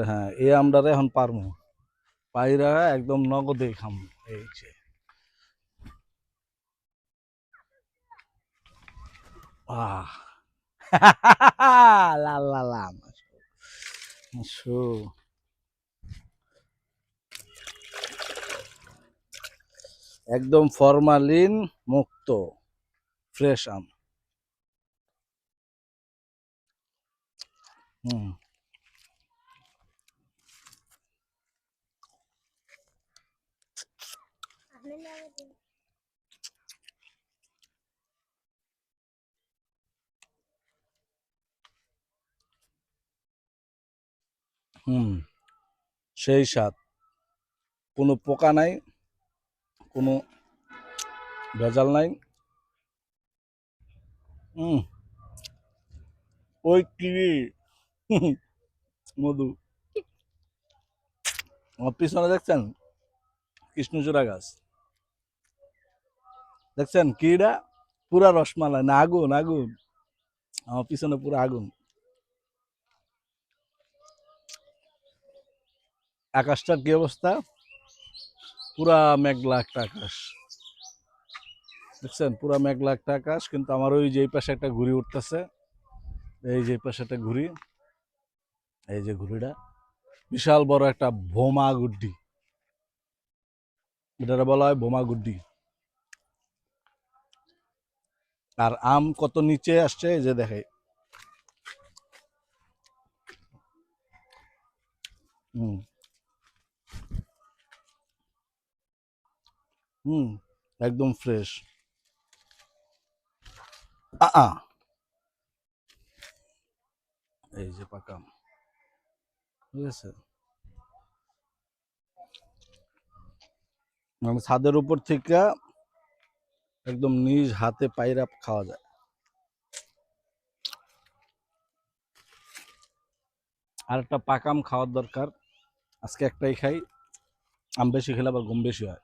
হ্যাঁ এই আমটারে এখন পারমু পাইরা একদম নগদে খাম এই যে আহ লা লা লা মাশু একদম ফরমালিন মুক্ত ফ্রেশ আম হুম হুম সেই স্বাদ কোনো পোকা নাই কোনো ভেজাল নাই হুম ওই কি মধু আমার পিছনে দেখছেন কৃষ্ণচূড়া গাছ দেখছেন কিটা পুরা রসমালাই না আগুন আগুন আমার পিছনে পুরো আগুন আকাশটার কি অবস্থা পুরা মেঘলা একটা আকাশ দেখছেন পুরা মেঘলা একটা আকাশ কিন্তু আমার ওই যে পাশে একটা ঘুড়ি উঠতেছে এই যে পাশে একটা ঘুড়ি এই যে ঘুড়িটা বিশাল বড় একটা বোমা গুড্ডি এটারে বলা হয় বোমা গুড্ডি আর আম কত নিচে আসছে এই যে দেখে হুম হুম একদম ফ্রেশ আ এই যে পাকা আম, ঠিক আছে মানে ছাদের উপর থেকে একদম নিজ হাতে পায়রা খাওয়া যায় আর একটা পাকাম খাওয়ার দরকার আজকে একটাই খাই আম বেশি খেলে আবার ঘুম বেশি হয়